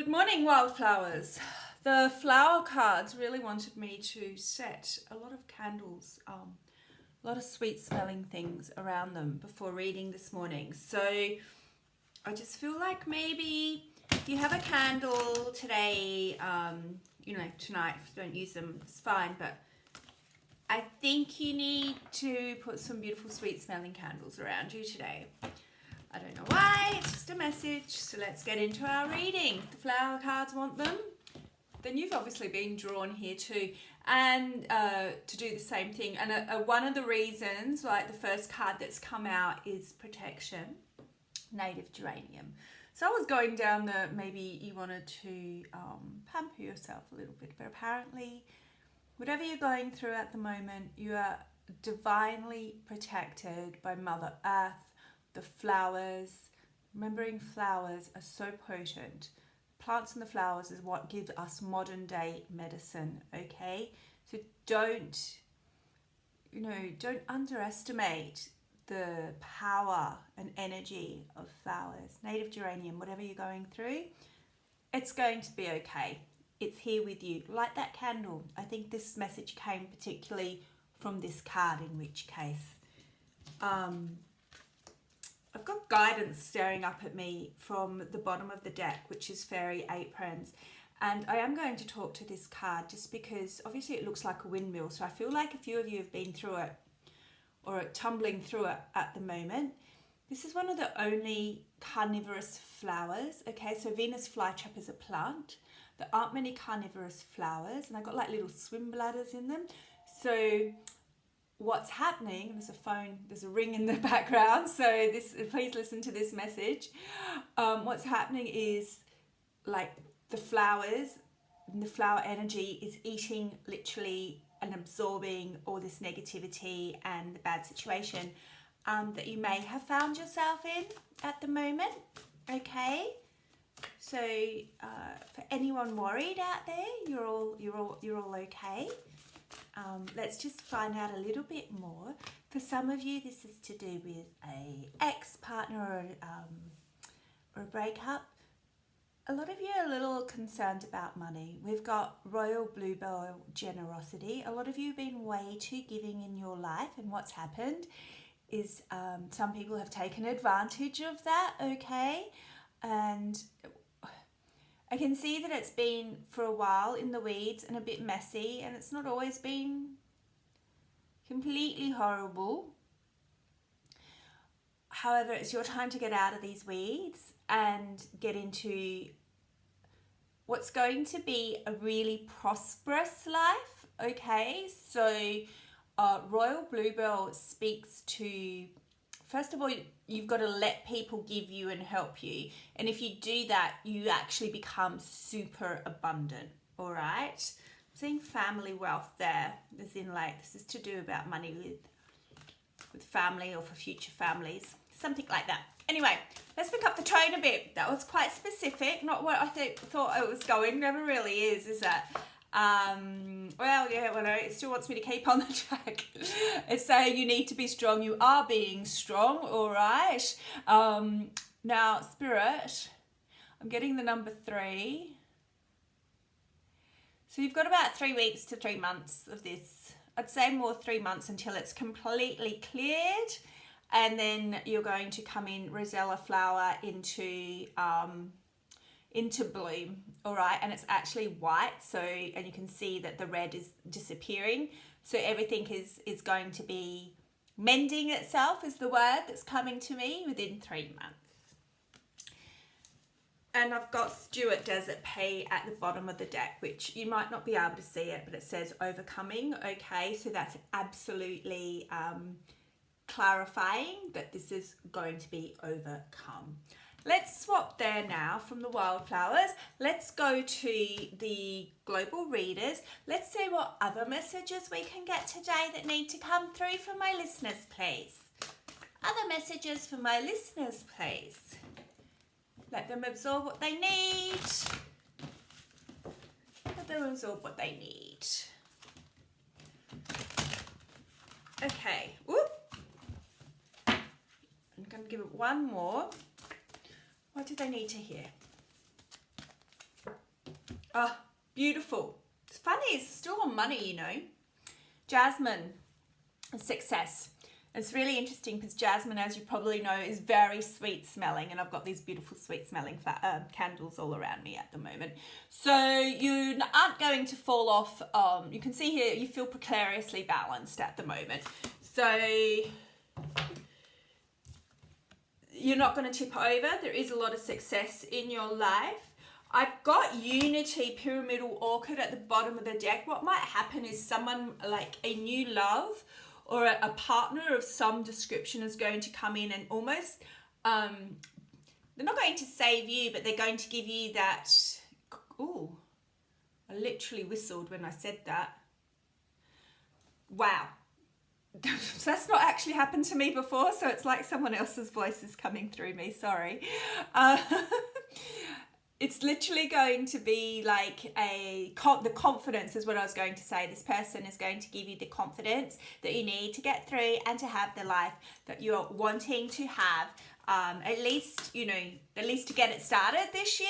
Good morning, wildflowers. The flower cards really wanted me to set a lot of candles, a lot of sweet smelling things around them before reading this morning. So I just feel like maybe you have a candle today, tonight, if you don't use them, it's fine, but I think you need to put some beautiful sweet smelling candles around you today. I don't know why, it's just a message. So let's get into our reading. If the flower cards want them, then you've obviously been drawn here too. And to do the same thing. And one of the reasons, like the first card that's come out is protection, native geranium. So I was going down maybe you wanted to pamper yourself a little bit, but apparently whatever you're going through at the moment, you are divinely protected by Mother Earth. The flowers, remembering flowers are so potent. Plants and the flowers is what gives us modern day medicine, okay? So don't underestimate the power and energy of flowers. Native geranium, whatever you're going through, it's going to be okay. It's here with you. Light that candle. I think this message came particularly from this card, in which case. I've got guidance staring up at me from the bottom of the deck, which is Fairy Aprons. And I am going to talk to this card just because obviously it looks like a windmill. So I feel like a few of you have been through it or are tumbling through it at the moment. This is one of the only carnivorous flowers. Okay, so Venus flytrap is a plant. There aren't many carnivorous flowers, and I've got like little swim bladders in them. So what's happening, there's a ring in the background, so please listen to this message. What's happening is like the flowers and the flower energy is eating literally and absorbing all this negativity and the bad situation that you may have found yourself in at the moment. Okay, so for anyone worried out there, you're all okay. Let's just find out a little bit more. For some of you, this is to do with a ex-partner or a breakup. A lot of you are a little concerned about money. We've got Royal Bluebell generosity. A lot of you have been way too giving in your life, and what's happened is some people have taken advantage of that, okay? And I can see that it's been for a while in the weeds and a bit messy, and it's not always been completely horrible. However, it's your time to get out of these weeds and get into what's going to be a really prosperous life, okay? So Royal Bluebell speaks to, first of all, you've got to let people give you and help you. And if you do that, you actually become super abundant, all right? I'm seeing family wealth there, as in like this is to do about money with family or for future families, something like that. Anyway, let's pick up the tone a bit. That was quite specific, not what I thought it was going. Never really is it? It still wants me to keep on the track. It's saying you need to be strong. You are being strong, all right? Now, Spirit, I'm getting the number 3. So you've got about 3 weeks to 3 months of this. I'd say more 3 months until it's completely cleared. And then you're going to come in Rosella flower into bloom, all right? And it's actually white, so, and you can see that the red is disappearing. So everything is going to be mending itself, is the word that's coming to me, within 3 months. And I've got Stuart Desert Pay at the bottom of the deck, which you might not be able to see it, but it says overcoming, okay? So that's absolutely clarifying that this is going to be overcome. Let's swap there now from the wildflowers. Let's go to the global readers. Let's see what other messages we can get today that need to come through from my listeners, please. Other messages for my listeners, please. Let them absorb what they need. Let them absorb what they need. Okay. Whoop. I'm going to give it one more. What do they need to hear? Oh, beautiful. It's funny, it's still on money, you know. Jasmine, success. It's really interesting because jasmine, as you probably know, is very sweet smelling, and I've got these beautiful sweet smelling candles all around me at the moment. So you aren't going to fall off. You can see here you feel precariously balanced at the moment. So you're not going to tip over. There is a lot of success in your life. I've got Unity Pyramidal Orchid at the bottom of the deck. What might happen is someone like a new love or a partner of some description is going to come in and almost, they're not going to save you, but they're going to give you that, ooh, I literally whistled when I said that. Wow. So that's not actually happened to me before, so it's like someone else's voice is coming through me, sorry. It's literally going to be like the confidence is what I was going to say. This person is going to give you the confidence that you need to get through and to have the life that you're wanting to have. At least, you know, at least to get it started this year.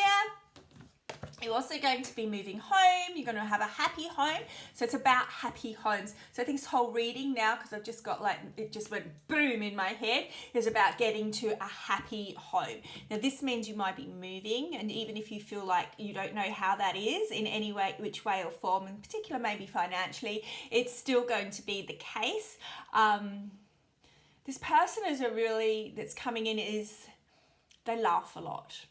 You're also going to be moving home. You're going to have a happy home. So it's about happy homes. So I think this whole reading now, because I've just got like, it just went boom in my head, is about getting to a happy home. Now this means you might be moving, and even if you feel like you don't know how that is in any way, which way or form, in particular maybe financially, it's still going to be the case. This person is that's coming in is, they laugh a lot.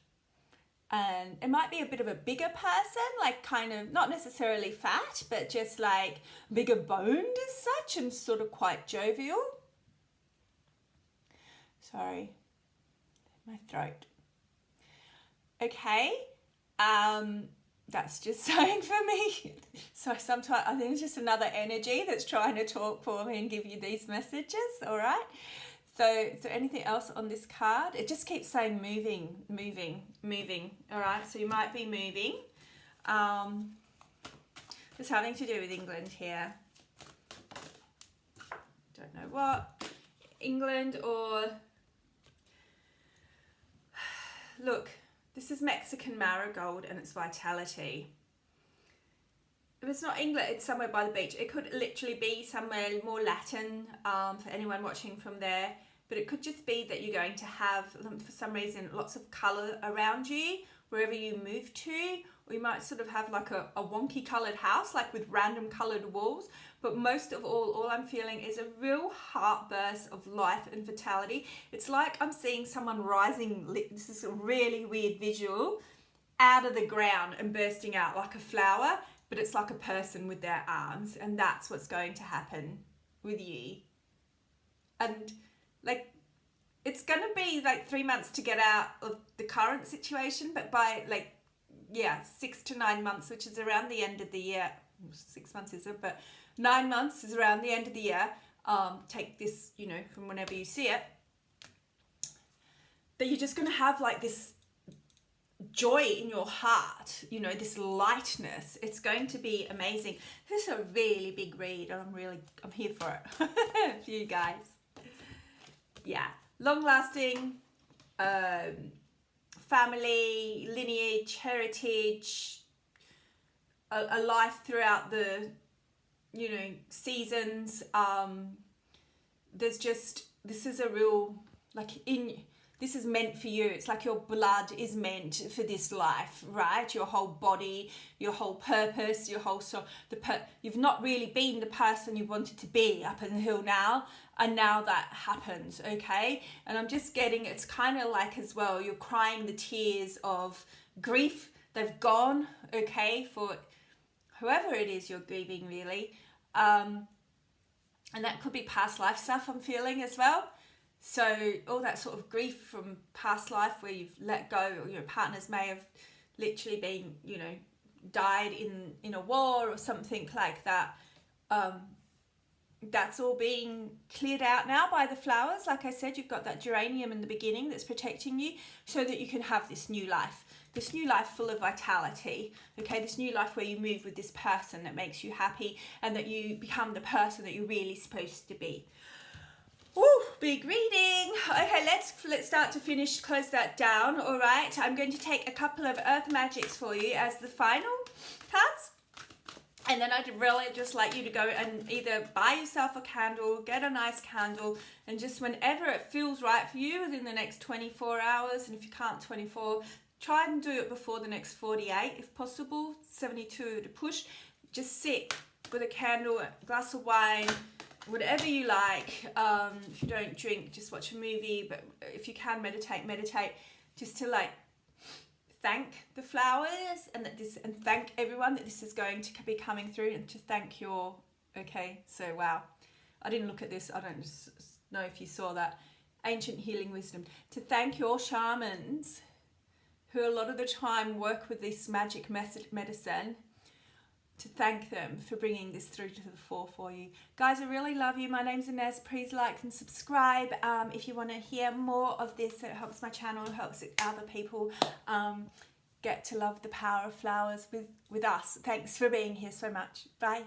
And it might be a bit of a bigger person, like kind of not necessarily fat, but just like bigger boned as such and sort of quite jovial. Sorry, my throat. Okay, that's just saying for me. So sometimes I think it's just another energy that's trying to talk for me and give you these messages, all right? So is there anything else on this card? It just keeps saying moving, moving, moving. All right, so you might be moving. Just having to do with England here. Don't know what. England or... Look, this is Mexican marigold and it's vitality. If it's not England, it's somewhere by the beach. It could literally be somewhere more Latin for anyone watching from there. But it could just be that you're going to have, for some reason, lots of colour around you wherever you move to. Or you might sort of have like a wonky coloured house, like with random coloured walls. But most of all I'm feeling is a real heartburst of life and vitality. It's like I'm seeing someone rising, this is a really weird visual, out of the ground and bursting out like a flower. But it's like a person with their arms, and that's what's going to happen with you. And like, it's going to be like 3 months to get out of the current situation, but by 6 to 9 months, which is around the end of the year, 6 months isn't, but 9 months is around the end of the year. Take this, you know, from whenever you see it, that you're just going to have like this joy in your heart, you know, this lightness. It's going to be amazing. This is a really big read, and I'm here for it for you guys. Yeah, long lasting, family, lineage, heritage, a life throughout the, you know, seasons. There's just, this is a real, this is meant for you. It's like your blood is meant for this life, right? Your whole body, your whole purpose, your whole soul. You've not really been the person you wanted to be up until now, and now that happens, okay? And I'm just getting, it's kind of like as well, you're crying the tears of grief. They've gone, okay, for whoever it is you're grieving, really. And that could be past life stuff I'm feeling as well. So all that sort of grief from past life where you've let go, or your partners may have literally been, you know, died in a war or something like that. That's all being cleared out now by the flowers. Like I said, you've got that geranium in the beginning that's protecting you so that you can have this new life full of vitality, okay? This new life where you move with this person that makes you happy and that you become the person that you're really supposed to be. Ooh, big reading. Okay, let's start to close that down. All right, I'm going to take a couple of earth magics for you as the final cards. And then I'd really just like you to go and either buy yourself a candle, get a nice candle, and just whenever it feels right for you within the next 24 hours, and if you can't 24, try and do it before the next 48 if possible, 72 to push. Just sit with a candle, a glass of wine, whatever you like. If you don't drink, just watch a movie, but if you can meditate, just to like thank the flowers and thank everyone that this is going to be coming through, and to thank your, okay, so wow, I didn't look at this, I don't know if you saw that, ancient healing wisdom, to thank your shamans who a lot of the time work with this magic medicine, to thank them for bringing this through to the fore for you. Guys, I really love you. My name's Inez. Please like and subscribe if you want to hear more of this. It helps my channel, it helps other people get to love the power of flowers with us. Thanks for being here so much. Bye.